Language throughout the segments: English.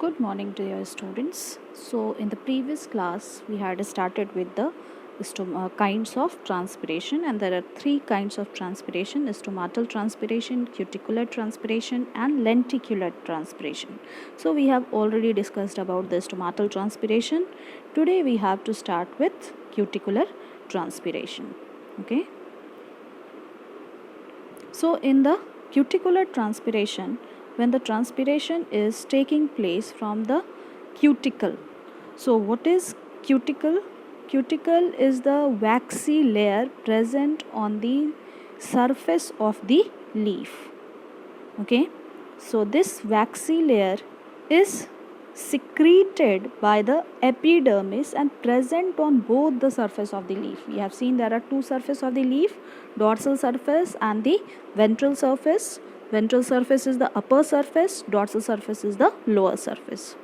Good morning, dear students. So, in the previous class, we had started with the kinds of transpiration, and there are three kinds of transpiration: stomatal transpiration, cuticular transpiration, and lenticular transpiration. So, we have already discussed about the stomatal transpiration. Today, we have to start with cuticular transpiration. Okay. So, in the cuticular transpiration, when the transpiration is taking place from the cuticle. So, what is cuticle? Cuticle is the waxy layer present on the surface of the leaf. Okay, so this waxy layer is secreted by the epidermis and present on both the surface of the leaf. We have seen there are two surfaces of the leaf, dorsal surface and the ventral surface. Ventral surface is the upper surface, dorsal surface is the lower surface.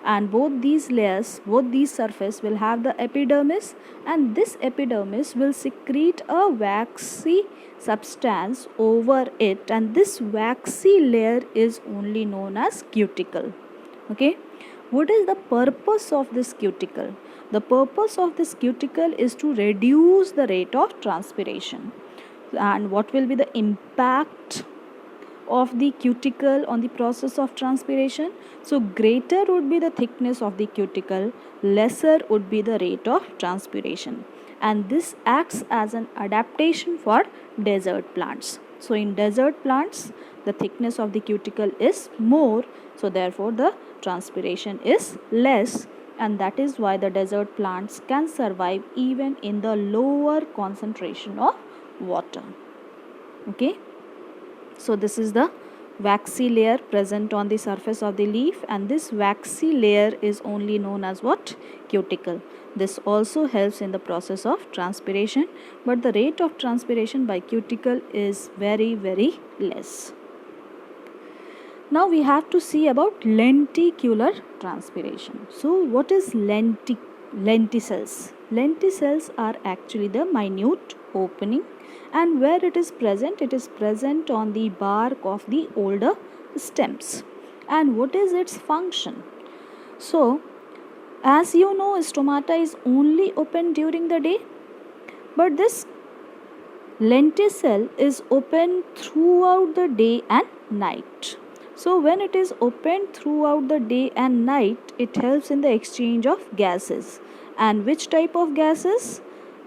And both these layers, both these surface will have the epidermis, and this epidermis will secrete a waxy substance over it, and this waxy layer is only known as cuticle. Okay, what is the purpose of this cuticle? The purpose of this cuticle is to reduce the rate of transpiration. And what will be the impact of the cuticle on the process of transpiration? So greater would be the thickness of the cuticle, lesser would be the rate of transpiration, and this acts as an adaptation for desert plants. So in desert plants, the thickness of the cuticle is more, so therefore the transpiration is less, and that is why the desert plants can survive even in the lower concentration of water. Okay, so this is the waxy layer present on the surface of the leaf, and this waxy layer is only known as what? Cuticle. This also helps in the process of transpiration, but the rate of transpiration by cuticle is very less. Now we have to see about lenticular transpiration. So what is lenticels? Lenticels are actually the minute opening, and where it is present on the bark of the older stems. And what is its function? So as you know, stomata is only open during the day, but this lenticel is open throughout the day and night. So when it is open throughout the day and night, it helps in the exchange of gases. And which type of gases?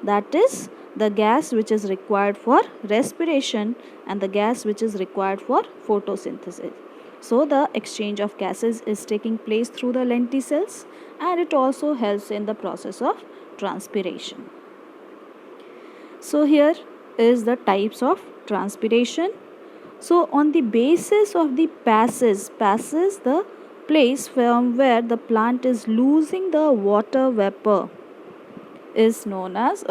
That is the gas which is required for respiration and the gas which is required for photosynthesis. So the exchange of gases is taking place through the lenticels, and it also helps in the process of transpiration. So here is the types of transpiration. So on the basis of the passes, the place from where the plant is losing the water vapor is known as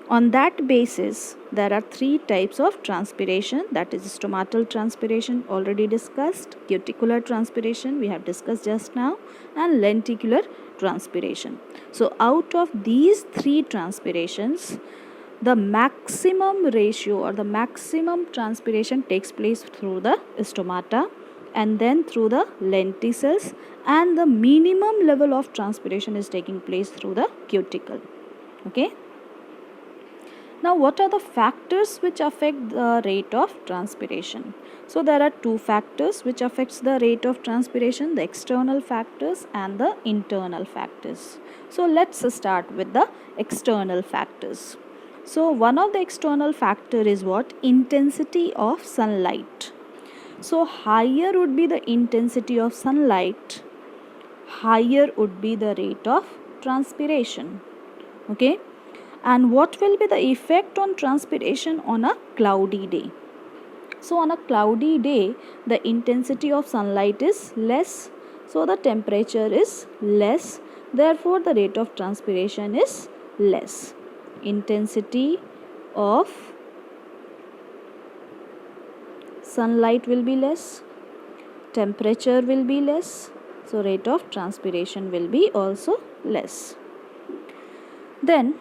on that basis there are three types of transpiration, that is stomatal transpiration already discussed, cuticular transpiration we have discussed just now, and lenticular transpiration. So out of these three transpirations, the maximum ratio or the maximum transpiration takes place through the stomata and then through the lenticels, and the minimum level of transpiration is taking place through the cuticle. Okay. Now what are the factors which affect the rate of transpiration? So there are two factors which affects the rate of transpiration, the external factors and the internal factors. So let's start with the external factors. So one of the external factor is what? Intensity of sunlight. So higher would be the intensity of sunlight, higher would be the rate of transpiration. Okay. And what will be the effect on transpiration on a cloudy day? So on a cloudy day, the intensity of sunlight is less, so the temperature is less, therefore the rate of transpiration is less. Intensity of sunlight will be less, temperature will be less, so rate of transpiration will be also less. Then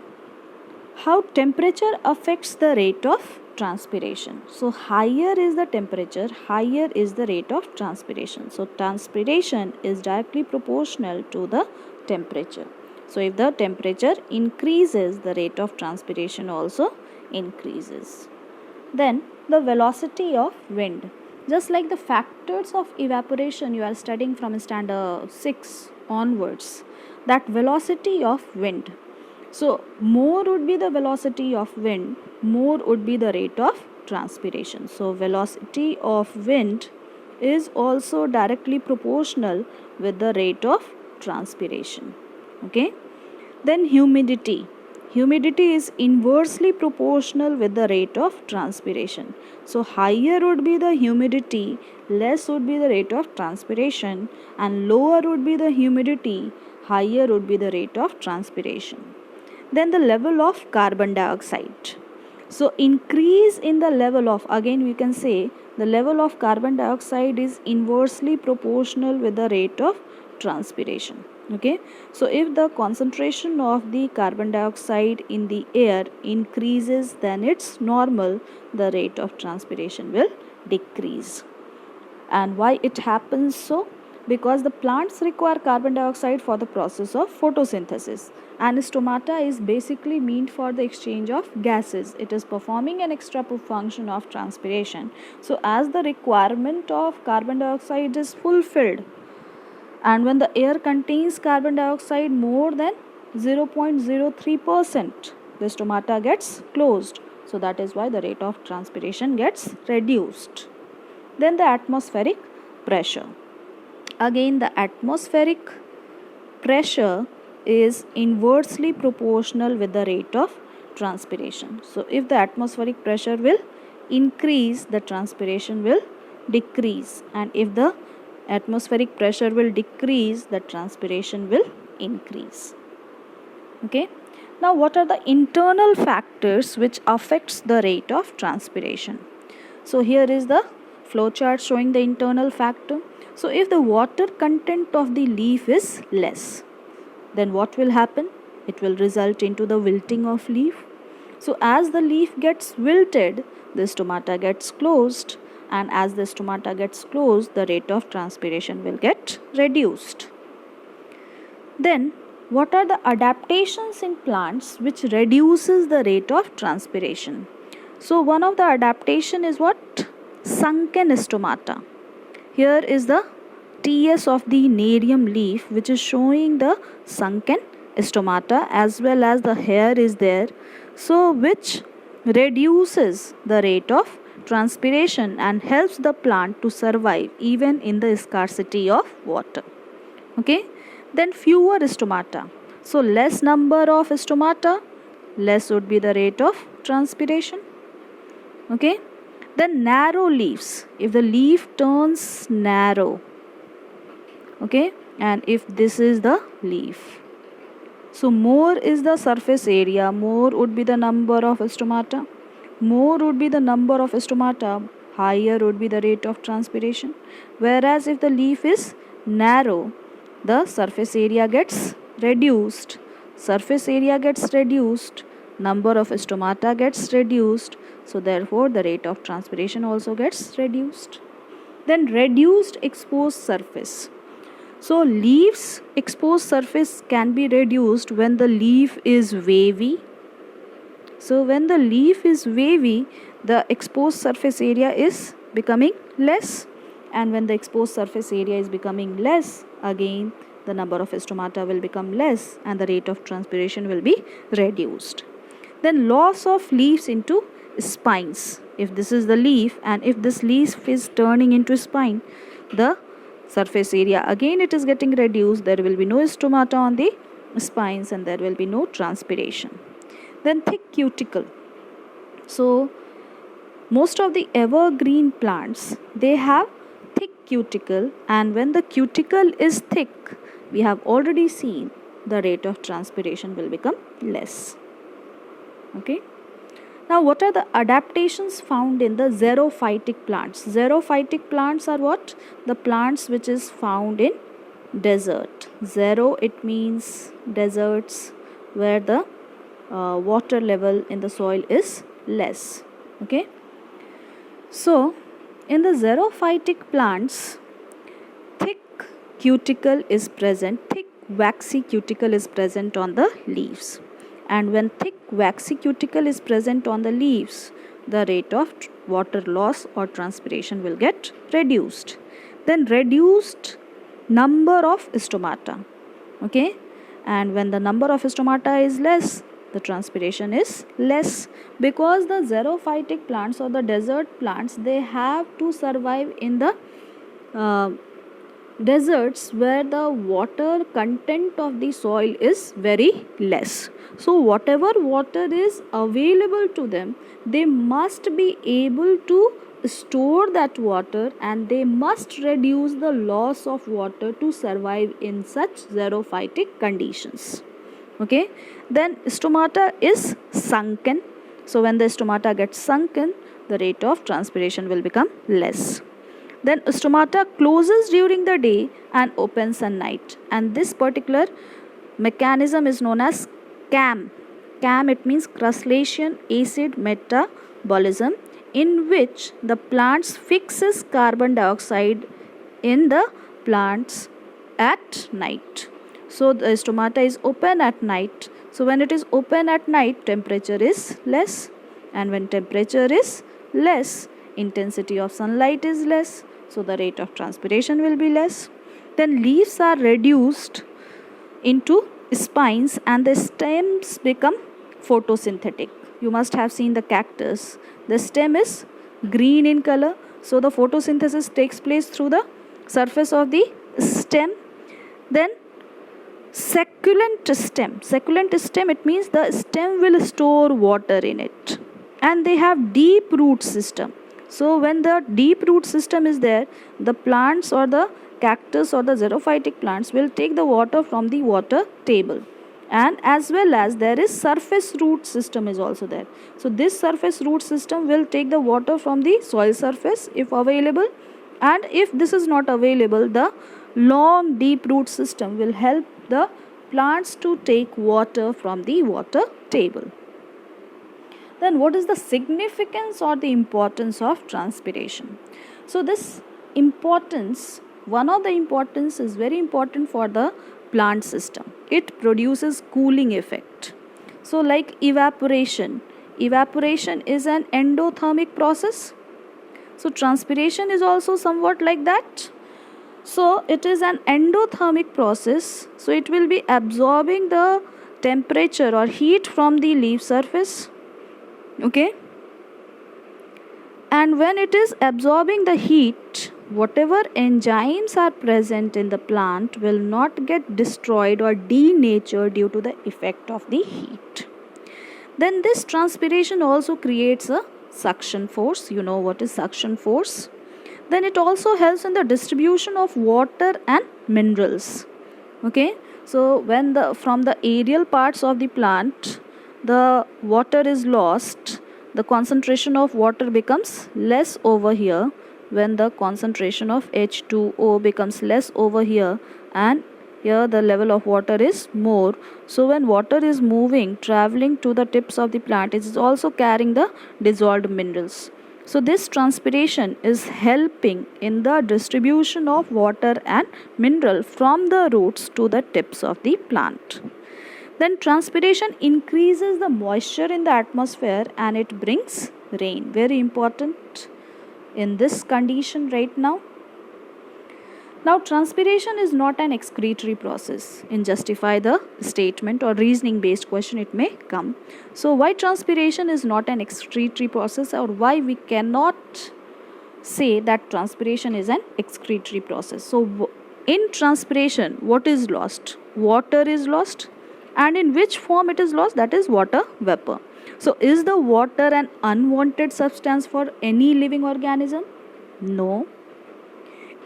how temperature affects the rate of transpiration. So higher is the temperature, higher is the rate of transpiration. So transpiration is directly proportional to the temperature. So if the temperature increases, the rate of transpiration also increases. Then the velocity of wind. Just like the factors of evaporation you are studying from standard 6 onwards, that velocity of wind. So more would be the velocity of wind, more would be the rate of transpiration. So velocity of wind is also directly proportional with the rate of transpiration. Okay. Then humidity. Humidity is inversely proportional with the rate of transpiration. So higher would be the humidity, less would be the rate of transpiration, and lower would be the humidity, higher would be the rate of transpiration. Then the level of carbon dioxide. So increase in the level of, again we can say the level of carbon dioxide is inversely proportional with the rate of transpiration. Okay, so if the concentration of the carbon dioxide in the air increases, then it's normal, the rate of transpiration will decrease. And why it happens so? Because the plants require carbon dioxide for the process of photosynthesis, and stomata is basically meant for the exchange of gases. It is performing an extra function of transpiration. So as the requirement of carbon dioxide is fulfilled, and when the air contains carbon dioxide more than 0.03%, the stomata gets closed. So that is why the rate of transpiration gets reduced. Then the atmospheric pressure. Again, the atmospheric pressure is inversely proportional with the rate of transpiration. So if the atmospheric pressure will increase, the transpiration will decrease, and if the atmospheric pressure will decrease, the transpiration will increase. Okay. Now what are the internal factors which affects the rate of transpiration? So here is the flow chart showing the internal factor. So if the water content of the leaf is less, then what will happen? It will result into the wilting of leaf. So as the leaf gets wilted, the stomata gets closed, and as the stomata gets closed, the rate of transpiration will get reduced. Then what are the adaptations in plants which reduces the rate of transpiration? So one of the adaptation is what? Sunken stomata. Here is the TS of the nerium leaf, which is showing the sunken stomata, as well as the hair is there. So which reduces the rate of transpiration and helps the plant to survive even in the scarcity of water. Okay. Then fewer stomata. So less number of stomata, less would be the rate of transpiration. Okay. Then narrow leaves. If the leaf turns narrow, okay, and if this is the leaf, so more is the surface area, more would be the number of stomata. More would be the number of stomata, higher would be the rate of transpiration. Whereas if the leaf is narrow, the surface area gets reduced. Surface area gets reduced, number of stomata gets reduced, so therefore the rate of transpiration also gets reduced. Then reduced exposed surface. So leaves exposed surface can be reduced when the leaf is wavy. So when the leaf is wavy, the exposed surface area is becoming less, and when the exposed surface area is becoming less, again the number of stomata will become less and the rate of transpiration will be reduced. Then loss of leaves into spines. If this is the leaf and if this leaf is turning into spine, the surface area again it is getting reduced, there will be no stomata on the spines and there will be no transpiration. Then thick cuticle. So most of the evergreen plants, they have thick cuticle, and when the cuticle is thick, we have already seen the rate of transpiration will become less. Okay. Now what are the adaptations found in the xerophytic plants? Xerophytic plants are what? The plants which is found in desert. Xero, it means deserts where the water level in the soil is less. Okay. So in the xerophytic plants, thick cuticle is present, thick waxy cuticle is present on the leaves. And when thick waxy cuticle is present on the leaves, the rate of water loss or transpiration will get reduced. Then reduced number of stomata. Okay, and when the number of stomata is less, the transpiration is less, because the xerophytic plants or the desert plants, they have to survive in the uh, deserts where the water content of the soil is very less. So whatever water is available to them, they must be able to store that water, and they must reduce the loss of water to survive in such xerophytic conditions. Okay, then stomata is sunken. So when the stomata gets sunken, the rate of transpiration will become less. Then stomata closes during the day and opens at night, and this particular mechanism is known as CAM. CAM, it means crustacean acid metabolism, in which the plants fixes carbon dioxide in the plants at night. So the stomata is open at night. So when it is open at night, temperature is less, and when temperature is less, intensity of sunlight is less, so the rate of transpiration will be less. Then leaves are reduced into spines and the stems become photosynthetic. You must have seen the cactus. The stem is green in color, so the photosynthesis takes place through the surface of the stem. Then succulent stem, it means the stem will store water in it, and they have deep root system. So when the deep root system is there, the plants or the cactus or the xerophytic plants will take the water from the water table, and as well as there is surface root system is also there. So this surface root system will take the water from the soil surface if available, and if this is not available, the long deep root system will help the plants to take water from the water table. Then what is the significance or the importance of transpiration? So this importance, one of the importance is very important for the plant system. It produces cooling effect. So like evaporation is an endothermic process. So transpiration is also somewhat like that. So it is an endothermic process. So it will be absorbing the temperature or heat from the leaf surface. Okay, and when it is absorbing the heat, whatever enzymes are present in the plant will not get destroyed or denatured due to the effect of the heat. Then this transpiration also creates a suction force. You know what is suction force? Then it also helps in the distribution of water and minerals. Okay, so when the from the aerial parts of the plant the water is lost, the concentration of water becomes less over here. When the concentration of H2O becomes less over here, and here the level of water is more, so when water is moving, traveling to the tips of the plant, it is also carrying the dissolved minerals. So this transpiration is helping in the distribution of water and mineral from the roots to the tips of the plant. Then transpiration increases the moisture in the atmosphere and it brings rain. Very important in this condition right now. Now transpiration is not an excretory process. In justify the statement or reasoning based question it may come. So why transpiration is not an excretory process, or why we cannot say that transpiration is an excretory process? So in transpiration what is lost? Water is lost. And in which form it is lost? That is water vapor. So is the water an unwanted substance for any living organism? No.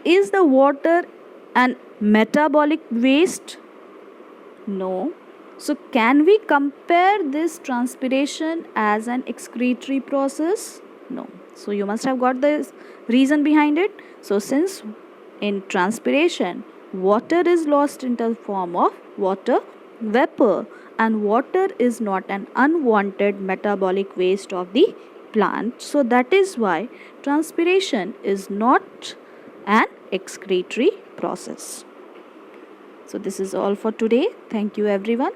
Is the water an metabolic waste? No. So can we compare this transpiration as an excretory process? No. So you must have got the reason behind it. So since in transpiration water is lost in the form of water vapor, and water is not an unwanted metabolic waste of the plant. So that is why transpiration is not an excretory process. So this is all for today. Thank you everyone.